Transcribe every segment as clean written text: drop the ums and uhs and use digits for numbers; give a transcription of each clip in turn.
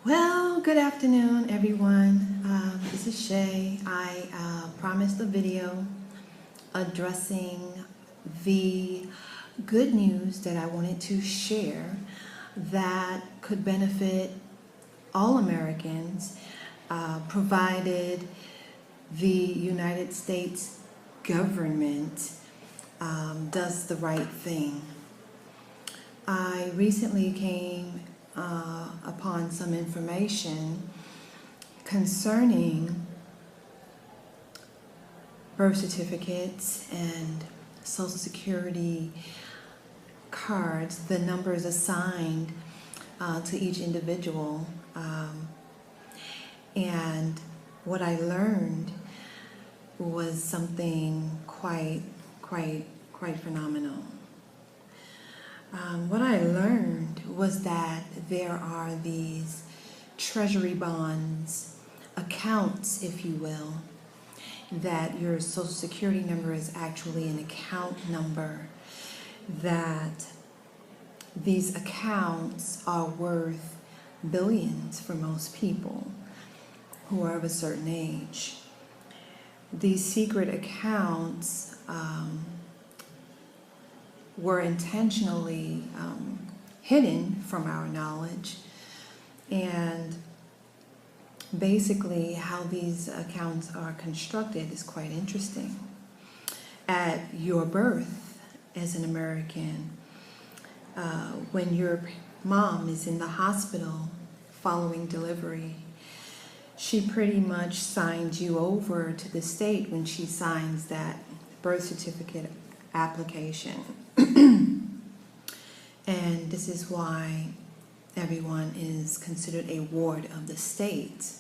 Well, good afternoon, everyone. This is Shay. I promised a video addressing the good news that I wanted to share that could benefit all Americans, provided the United States government does the right thing. I recently came upon some information concerning birth certificates and Social Security cards, the numbers assigned to each individual. And what I learned was something quite phenomenal. What I learned was that there are these treasury bonds, accounts, if you will, that your Social Security number is actually an account number, that these accounts are worth billions for most people who are of a certain age. These secret accounts were intentionally hidden from our knowledge, and basically how these accounts are constructed is quite interesting. At your birth as an American, when your mom is in the hospital following delivery, she pretty much signs you over to the state when she signs that birth certificate application. And this is why everyone is considered a ward of the state.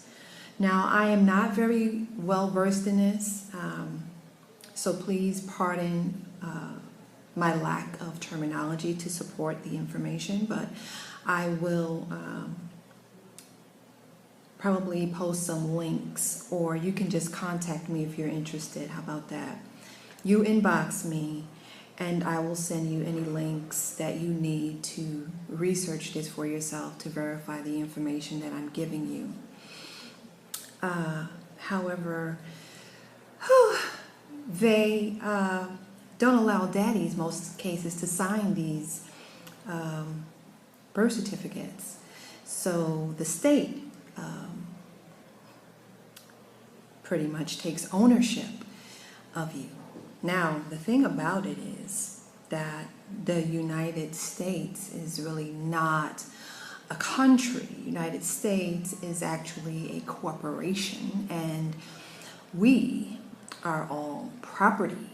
Now, I am not very well versed in this, so please pardon my lack of terminology to support the information, but I will probably post some links, or you can just contact me if you're interested. How about that? You inbox me and I will send you any links that you need to research this for yourself to verify the information that I'm giving you. However, they don't allow daddies, most cases, to sign these birth certificates. So the state pretty much takes ownership of you. Now, the thing about it is that the United States is really not a country. United States is actually a corporation, and we are all property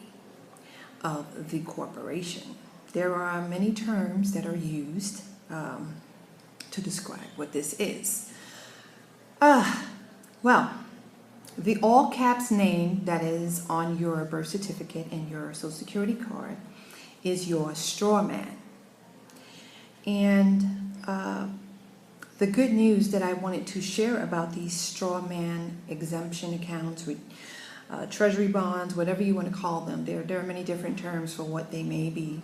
of the corporation. There are many terms that are used to describe what this is. Well, the all caps name that is on your birth certificate and your Social Security card is your straw man. And the good news that I wanted to share about these straw man exemption accounts, with treasury bonds, whatever you want to call them, there are many different terms for what they may be,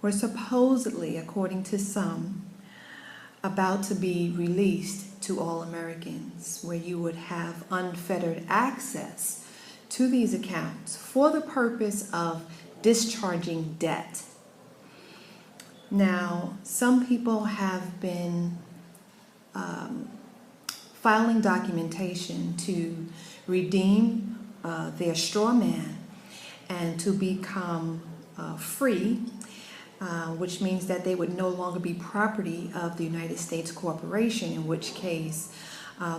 were supposedly, according to some, about to be released to all Americans, where you would have unfettered access to these accounts for the purpose of discharging debt. Now, some people have been filing documentation to redeem their straw man and to become free, which means that they would no longer be property of the United States corporation, in which case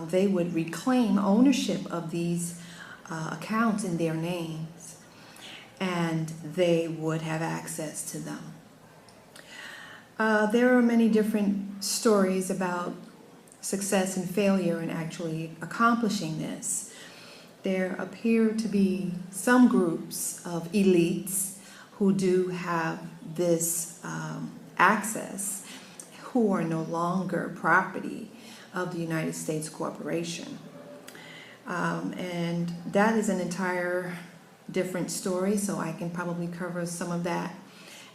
they would reclaim ownership of these accounts in their names, and they would have access to them. There are many different stories about success and failure in actually accomplishing this. There appear to be some groups of elites who do have this access, who are no longer property of the United States corporation. And that is an entire different story, so I can probably cover some of that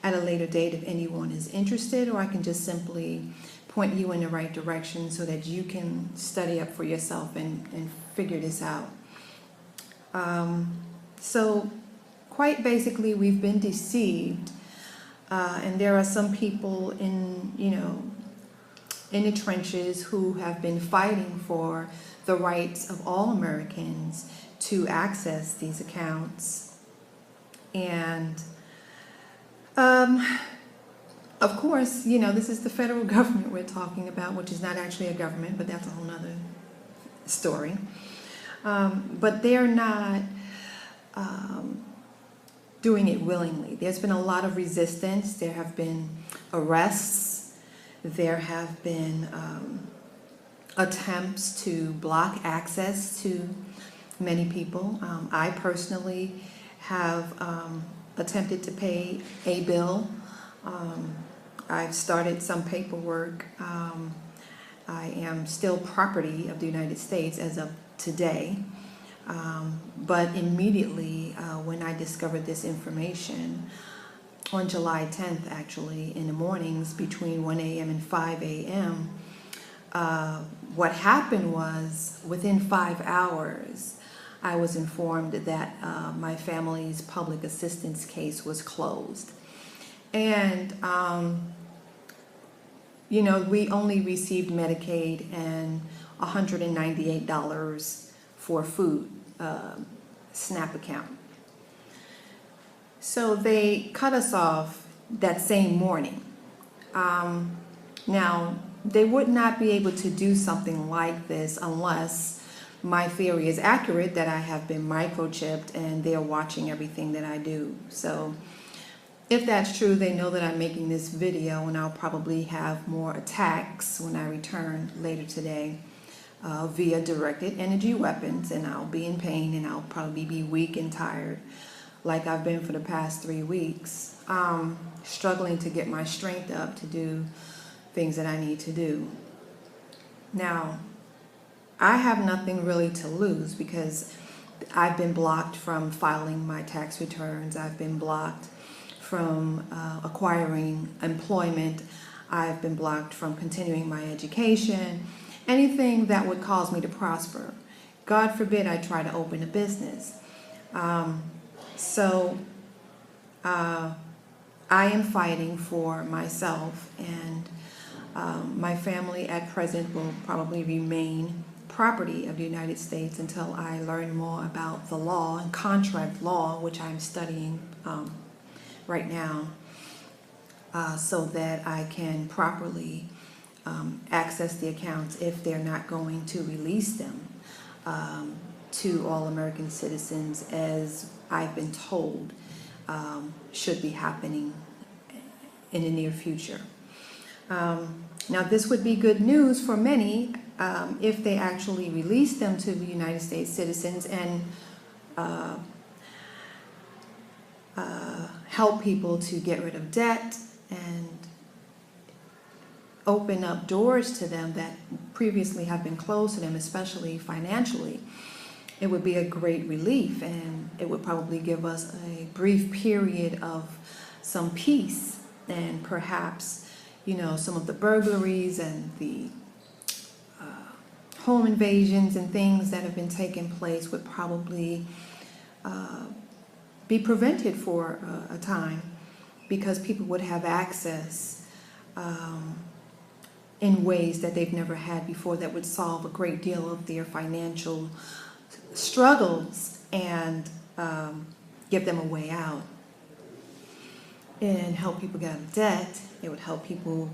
at a later date if anyone is interested, or I can just simply point you in the right direction so that you can study up for yourself and figure this out. So quite basically, we've been deceived, and there are some people in the trenches who have been fighting for the rights of all Americans to access these accounts. And of course, this is the federal government we're talking about, which is not actually a government, but that's a whole nother story. But they're not doing it willingly. There's been a lot of resistance. There have been arrests. There have been attempts to block access to many people. I personally have attempted to pay a bill. I've started some paperwork. I am still property of the United States as of today. But immediately when I discovered this information, on July 10th actually, in the mornings between 1 a.m. and 5 a.m., what happened was within 5 hours, I was informed that my family's public assistance case was closed. And, we only received Medicaid and $198 for food, SNAP account. So they cut us off that same morning. Now, they would not be able to do something like this unless my theory is accurate, that I have been microchipped and they're watching everything that I do. So if that's true, they know that I'm making this video, and I'll probably have more attacks when I return later today via directed energy weapons, and I'll be in pain, and I'll probably be weak and tired like I've been for the past 3 weeks, struggling to get my strength up to do things that I need to do. Now, I have nothing really to lose because I've been blocked from filing my tax returns. I've been blocked from acquiring employment. I've been blocked from continuing my education, anything that would cause me to prosper. God forbid I try to open a business. So I am fighting for myself, and my family at present will probably remain property of the United States until I learn more about the law and contract law, which I'm studying right now, so that I can properly access the accounts if they're not going to release them to all American citizens, as I've been told should be happening in the near future. Now, this would be good news for many if they actually release them to the United States citizens and help people to get rid of debt and open up doors to them that previously have been closed to them, especially financially. It would be a great relief, and it would probably give us a brief period of some peace, and perhaps, some of the burglaries and the home invasions and things that have been taking place would probably be prevented for a time, because people would have access in ways that they've never had before, that would solve a great deal of their financial struggles and give them a way out, and help people get out of debt. It would help people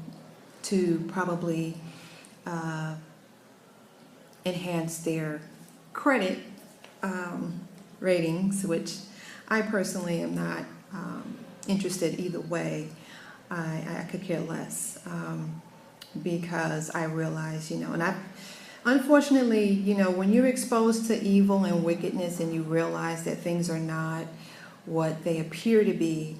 to probably enhance their credit ratings, which I personally am not interested either way. I could care less, because I realize, and unfortunately, when you're exposed to evil and wickedness and you realize that things are not what they appear to be,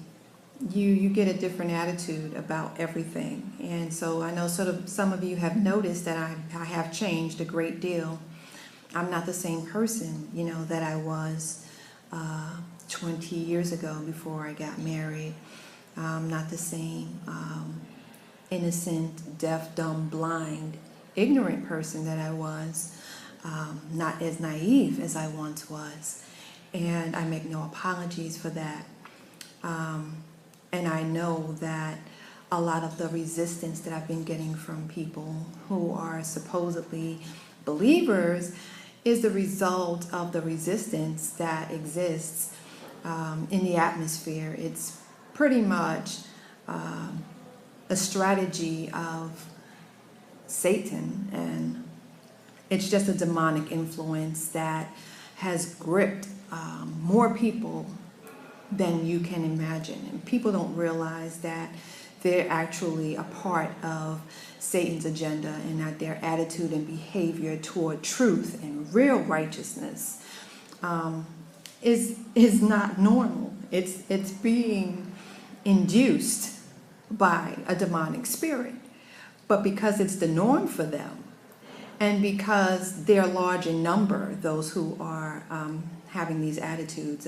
you get a different attitude about everything. And so I know some of you have noticed that I have changed a great deal. I'm not the same person, that I was 20 years ago before I got married. not the same innocent, deaf, dumb, blind, ignorant person that I was, not as naive as I once was. And I make no apologies for that. And I know that a lot of the resistance that I've been getting from people who are supposedly believers is the result of the resistance that exists in the atmosphere. It's pretty much a strategy of Satan, and it's just a demonic influence that has gripped more people than you can imagine. And people don't realize that they're actually a part of Satan's agenda, and that their attitude and behavior toward truth and real righteousness is not normal. It's being induced by a demonic spirit. But because it's the norm for them, and because they're large in number, those who are having these attitudes,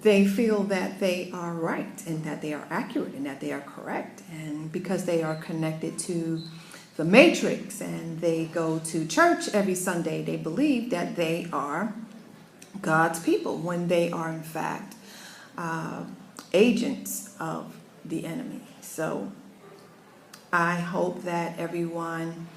they feel that they are right and that they are accurate and that they are correct. And because they are connected to the matrix and they go to church every Sunday, they believe that they are God's people when they are in fact agents of the enemy. So I hope that everyone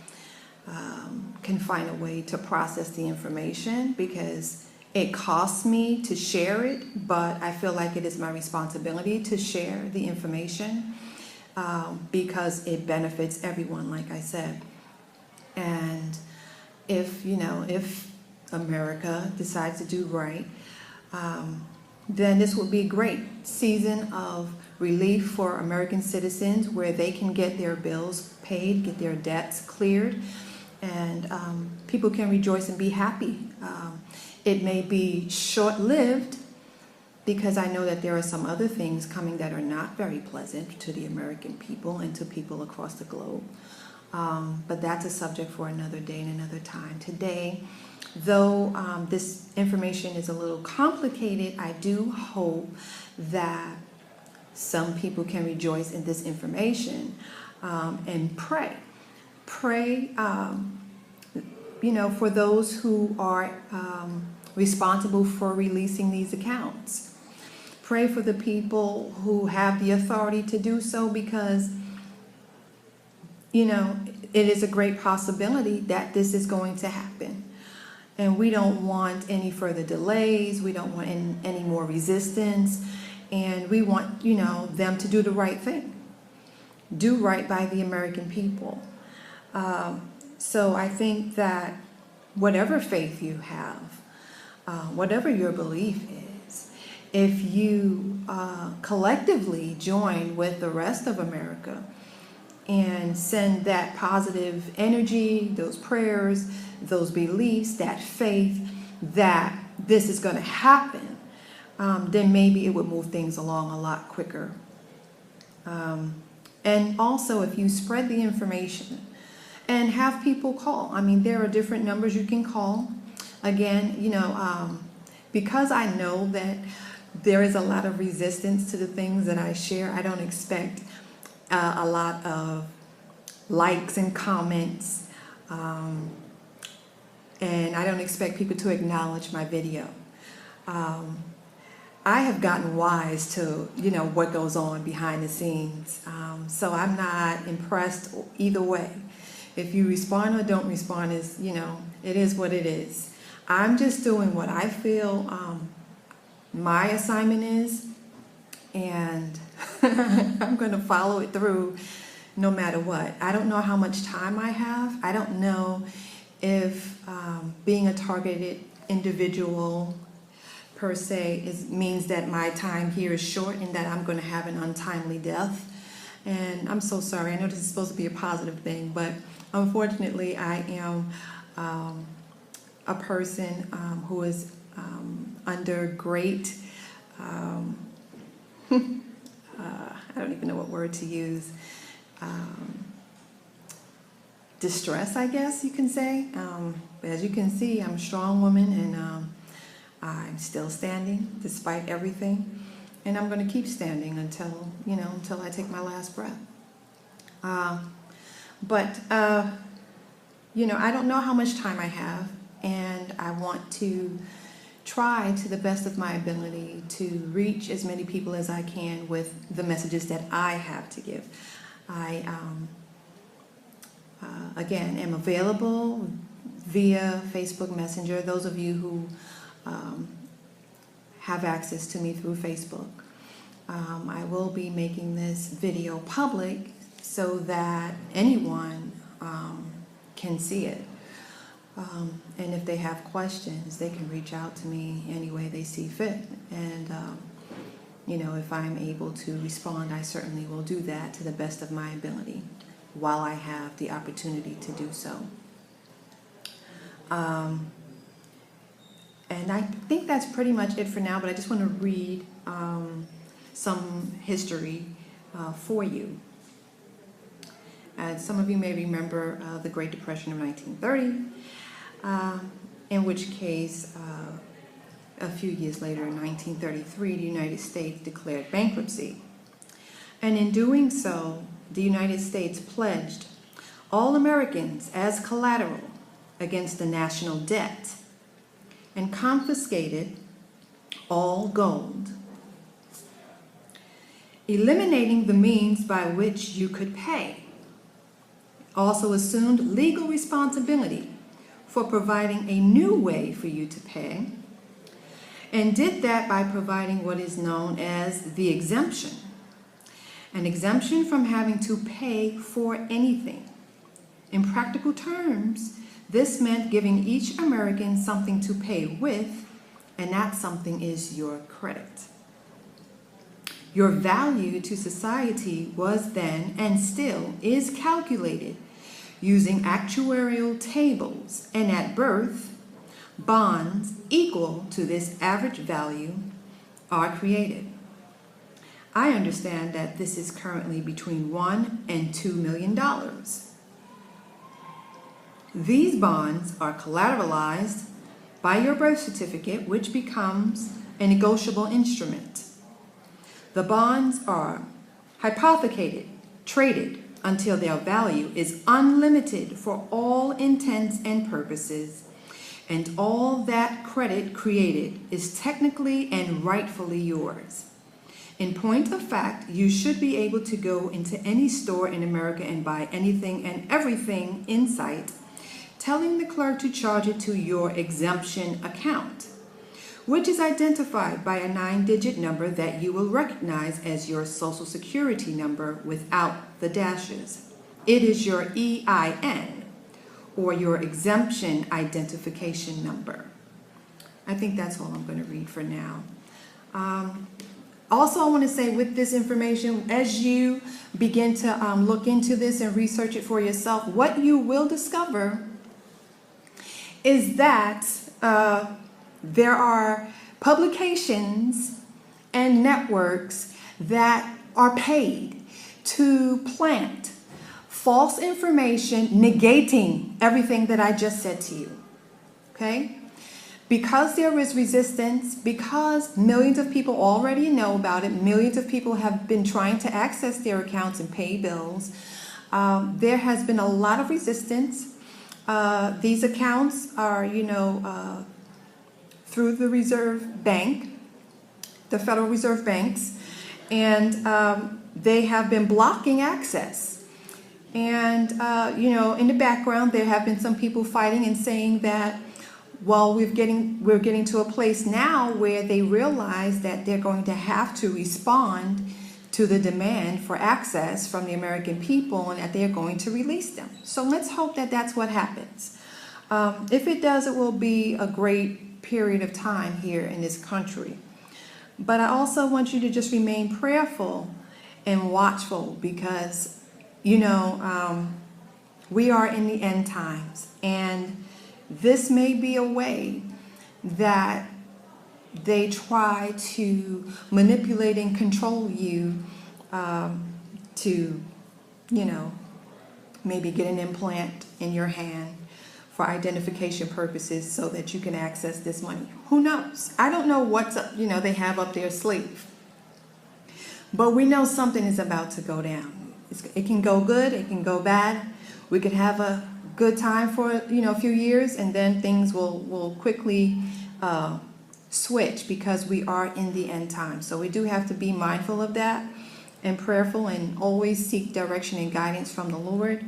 can find a way to process the information, because it costs me to share it, but I feel like it is my responsibility to share the information because it benefits everyone, like I said. And if America decides to do right, then this would be a great season of relief for American citizens, where they can get their bills paid, get their debts cleared, and people can rejoice and be happy. It may be short-lived, because I know that there are some other things coming that are not very pleasant to the American people and to people across the globe. But that's a subject for another day and another time. Today, though this information is a little complicated, I do hope that some people can rejoice in this information and pray. Pray, for those who are responsible for releasing these accounts. Pray for the people who have the authority to do so, because, it is a great possibility that this is going to happen. And we don't want any further delays. We don't want any more resistance. And we want, them to do the right thing. Do right by the American people. So I think that whatever faith you have, whatever your belief is, if you collectively join with the rest of America and send that positive energy, those prayers, those beliefs, that faith that this is going to happen, then maybe it would move things along a lot quicker. And also, if you spread the information and have people call. I mean, there are different numbers you can call. Again, because I know that there is a lot of resistance to the things that I share, I don't expect a lot of likes and comments, and I don't expect people to acknowledge my video. I have gotten wise to, what goes on behind the scenes, so I'm not impressed either way. If you respond or don't respond, it is what it is. I'm just doing what I feel my assignment is, and I'm going to follow it through no matter what. I don't know how much time I have. I don't know if being a targeted individual per se means that my time here is short and that I'm going to have an untimely death. And I'm so sorry. I know this is supposed to be a positive thing, but unfortunately, I am a person who is under great, I don't even know what word to use, distress, I guess you can say. But as you can see, I'm a strong woman, and I'm still standing despite everything. and I'm going to keep standing until, until I take my last breath. But I don't know how much time I have, and I want to try to the best of my ability to reach as many people as I can with the messages that I have to give. I, again, am available via Facebook Messenger. Those of you who have access to me through Facebook. I will be making this video public so that anyone can see it. And if they have questions, they can reach out to me any way they see fit. And, if I'm able to respond, I certainly will do that to the best of my ability while I have the opportunity to do so. And I think that's pretty much it for now, but I just want to read some history for you. Some of you may remember the Great Depression of 1930, in which case a few years later, in 1933, the United States declared bankruptcy. And in doing so, the United States pledged all Americans as collateral against the national debt and confiscated all gold, eliminating the means by which you could pay. Also assumed legal responsibility for providing a new way for you to pay, and did that by providing what is known as the exemption. An exemption from having to pay for anything. In practical terms, this meant giving each American something to pay with, and that something is your credit. Your value to society was then, and still is, calculated using actuarial tables, and at birth, bonds equal to this average value are created. I understand that this is currently between $1 and $2 million. These bonds are collateralized by your birth certificate, which becomes a negotiable instrument. The bonds are hypothecated, traded until their value is unlimited for all intents and purposes, and all that credit created is technically and rightfully yours. In point of fact, you should be able to go into any store in America and buy anything and everything in sight, telling the clerk to charge it to your exemption account, which is identified by a 9-digit number that you will recognize as your Social Security number without the dashes. It is your EIN, or your exemption identification number. I think that's all I'm going to read for now. Also, I want to say with this information, as you begin to look into this and research it for yourself, what you will discover is that there are publications and networks that are paid to plant false information negating everything that I just said to you. Okay? Because there is resistance, because millions of people already know about it, millions of people have been trying to access their accounts and pay bills, there has been a lot of resistance. These accounts are, through the Reserve Bank, the Federal Reserve banks, and they have been blocking access. And, in the background, there have been some people fighting and saying that, well, we're getting to a place now where they realize that they're going to have to respond to the demand for access from the American people, and that they're going to release them. So let's hope that that's what happens. If it does, it will be a great period of time here in this country. But I also want you to just remain prayerful and watchful, because, we are in the end times, and this may be a way that they try to manipulate and control you to, maybe get an implant in your hand for identification purposes so that you can access this money. Who knows? I don't know what's up, they have up their sleeve. But we know something is about to go down. It can go good, it can go bad. We could have a good time for a few years, and then things will quickly switch, because we are in the end time. So we do have to be mindful of that and prayerful, and always seek direction and guidance from the Lord,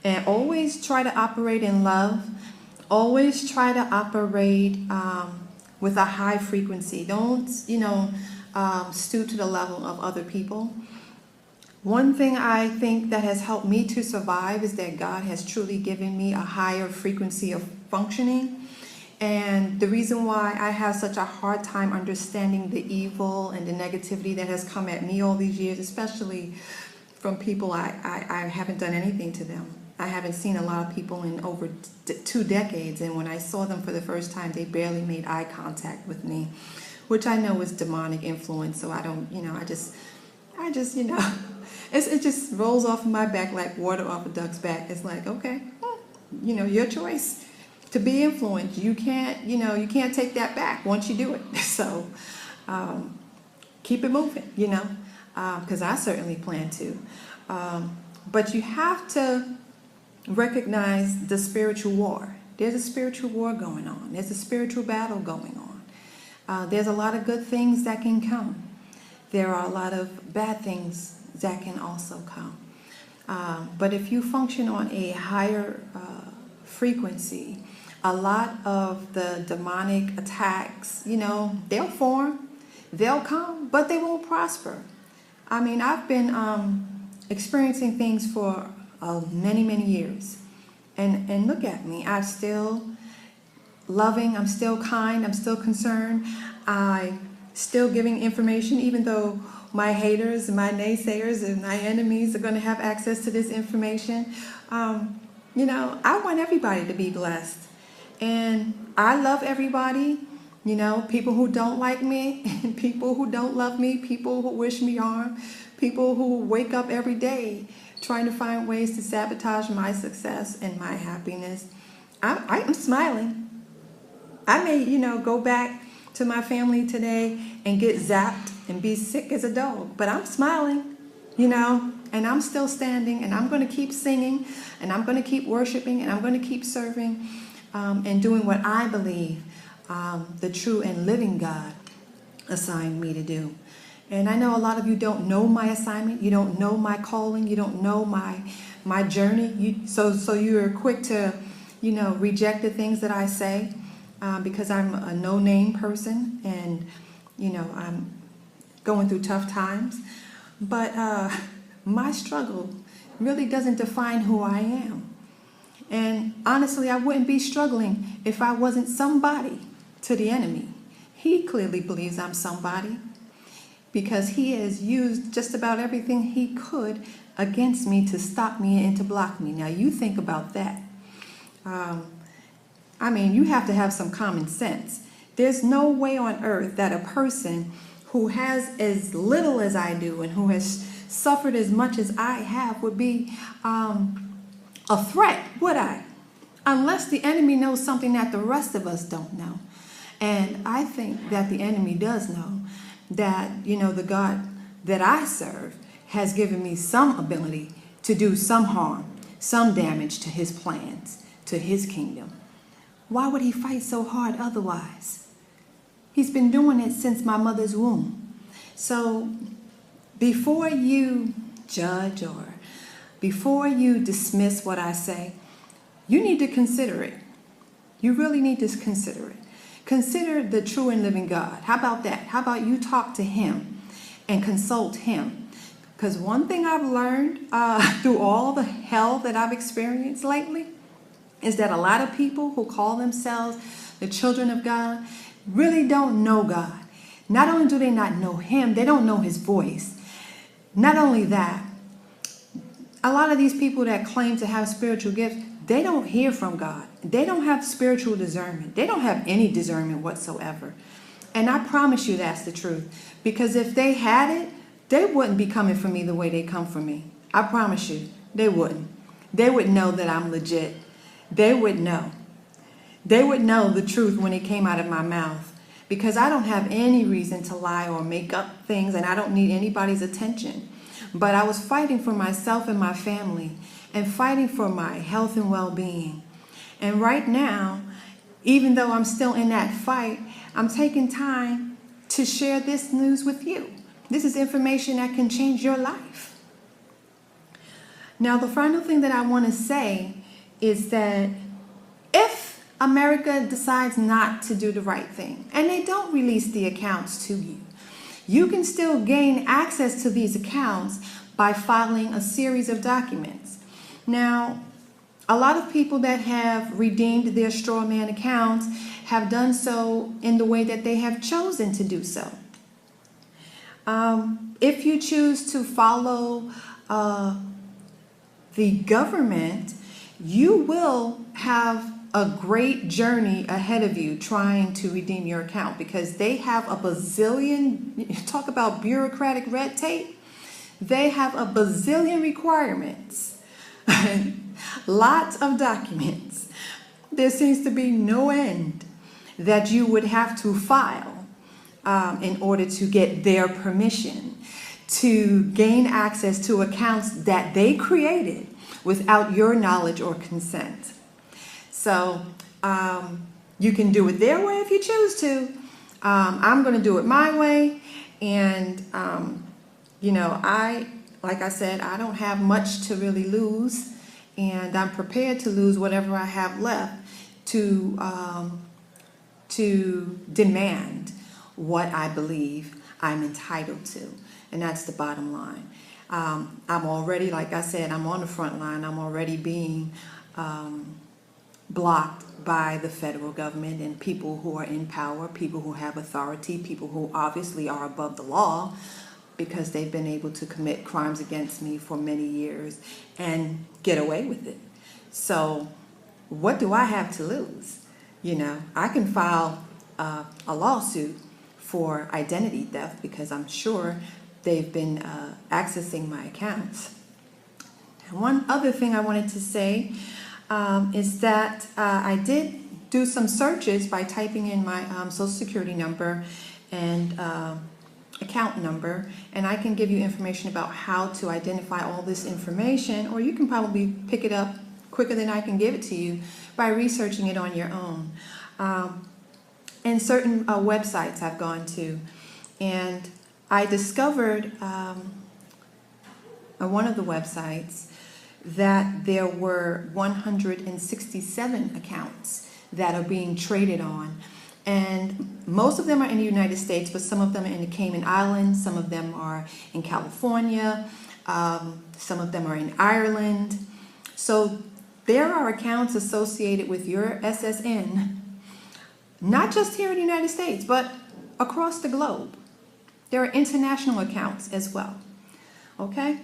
and always try to operate in love. Always try to operate with a high frequency. Don't stoop to the level of other people. One thing I think that has helped me to survive is that God has truly given me a higher frequency of functioning. And the reason why I have such a hard time understanding the evil and the negativity that has come at me all these years, especially from people I haven't done anything to them. I haven't seen a lot of people in over 2 decades, and when I saw them for the first time, they barely made eye contact with me, which I know is demonic influence. So I don't, it just rolls off of my back like water off a duck's back. It's like, okay, your choice to be influenced. You can't take that back once you do it. So keep it moving, because I certainly plan to. But you have to recognize the spiritual war. There's a spiritual war going on. There's a spiritual battle going on. There's a lot of good things that can come. There are a lot of bad things that can also come. But if you function on a higher frequency, a lot of the demonic attacks, they'll form, they'll come, but they won't prosper. I mean, I've been experiencing things for many, many years. And look at me. I'm still loving. I'm still kind. I'm still concerned. I'm still giving information, even though my haters, my naysayers, and my enemies are going to have access to this information. I want everybody to be blessed. And I love everybody. People who don't like me, people who don't love me, people who wish me harm, people who wake up every day trying to find ways to sabotage my success and my happiness. I'm smiling. I may, go back to my family today and get zapped and be sick as a dog, but I'm smiling, and I'm still standing, and I'm going to keep singing, and I'm going to keep worshiping, and I'm going to keep serving, and doing what I believe the true and living God assigned me to do. And I know a lot of you don't know my assignment. You don't know my calling. You don't know my journey. So you're quick to, reject the things that I say because I'm a no-name person, and, I'm going through tough times. But my struggle really doesn't define who I am. And honestly, I wouldn't be struggling if I wasn't somebody to the enemy. He clearly believes I'm somebody, because he has used just about everything he could against me to stop me and to block me. Now, you think about that. You have to have some common sense. There's no way on earth that a person who has as little as I do and who has suffered as much as I have would be a threat, would I? Unless the enemy knows something that the rest of us don't know. And I think that the enemy does know that, the God that I serve has given me some ability to do some harm, some damage to his plans, to his kingdom. Why would he fight so hard otherwise? He's been doing it since my mother's womb. So before you judge or before you dismiss what I say, you need to consider it. You really need to consider it. Consider the true and living God. How about that? How about you talk to him and consult him? Because one thing I've learned through all the hell that I've experienced lately is that a lot of people who call themselves the children of God really don't know God. Not only do they not know him, they don't know his voice. Not only that, a lot of these people that claim to have spiritual gifts, they don't hear from God. They don't have spiritual discernment. They don't have any discernment whatsoever. And I promise you that's the truth. Because if they had it, they wouldn't be coming for me the way they come for me. I promise you, they wouldn't. They would know that I'm legit. They would know. They would know the truth when it came out of my mouth. because I don't have any reason to lie or make up things, and I don't need anybody's attention. But I was fighting for myself and my family, and fighting for my health and well-being. And right now, even though I'm still in that fight, I'm taking time to share this news with you. This is information that can change your life. Now, the final thing that I want to say is that if America decides not to do the right thing and they don't release the accounts to you, you can still gain access to these accounts by filing a series of documents. Now, a lot of people that have redeemed their straw man accounts have done so in the way that they have chosen to do so. If you choose to follow the government, you will have a great journey ahead of you trying to redeem your account, because they have a bazillion, talk about bureaucratic red tape, they have a bazillion requirements, lots of documents. There seems to be no end that you would have to file in order to get their permission to gain access to accounts that they created without your knowledge or consent. So you can do it their way if you choose to. I'm going to do it my way. And, like I said, I don't have much to really lose. And I'm prepared to lose whatever I have left to demand what I believe I'm entitled to. And that's the bottom line. I'm already, like I said, I'm on the front line. I'm already being blocked by the federal government and people who are in power, people who have authority, people who obviously are above the law, because they've been able to commit crimes against me for many years and get away with it. So what do I have to lose? I can file a lawsuit for identity theft because I'm sure they've been accessing my accounts. And one other thing I wanted to say is that I did do some searches by typing in my social security number and account number, and I can give you information about how to identify all this information, or you can probably pick it up quicker than I can give it to you by researching it on your own. And certain websites I've gone to, and I discovered on one of the websites that there were 167 accounts that are being traded on. And most of them are in the United States, but some of them are in the Cayman Islands, some of them are in California, some of them are in Ireland. So there are accounts associated with your SSN, not just here in the United States, but across the globe. There are international accounts as well. Okay?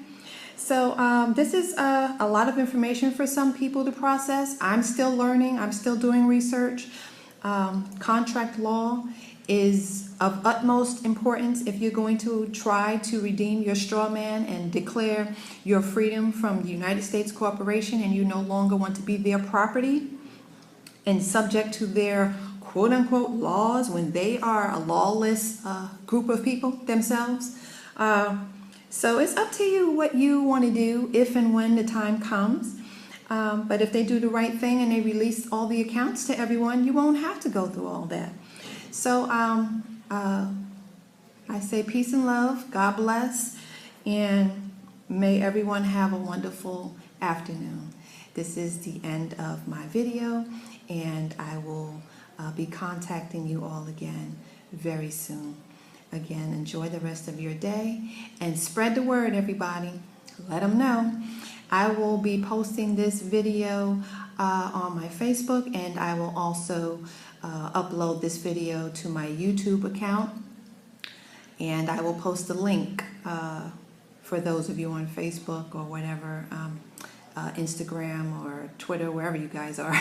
So this is a lot of information for some people to process. I'm still learning. I'm still doing research. Contract law is of utmost importance if you're going to try to redeem your straw man and declare your freedom from the United States Corporation, and you no longer want to be their property and subject to their quote-unquote laws when they are a lawless group of people themselves. So it's up to you what you want to do if and when the time comes. But if they do the right thing and they release all the accounts to everyone, you won't have to go through all that. So I say peace and love, God bless, and may everyone have a wonderful afternoon. This is the end of my video, and I will be contacting you all again very soon. Again, enjoy the rest of your day and spread the word, everybody. Let them know. I will be posting this video on my Facebook, and I will also upload this video to my YouTube account, and I will post a link for those of you on Facebook or whatever, Instagram or Twitter, wherever you guys are.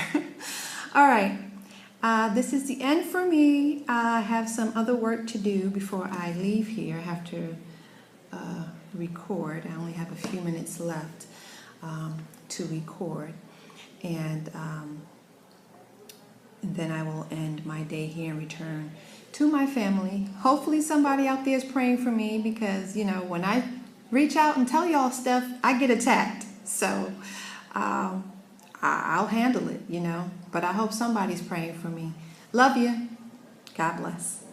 All right. This is the end for me. I have some other work to do before I leave here. I have to record. I only have a few minutes left to record, and then I will end my day here and return to my family. Hopefully somebody out there is praying for me because, when I reach out and tell y'all stuff, I get attacked. So I'll handle it, But I hope somebody's praying for me. Love you. God bless.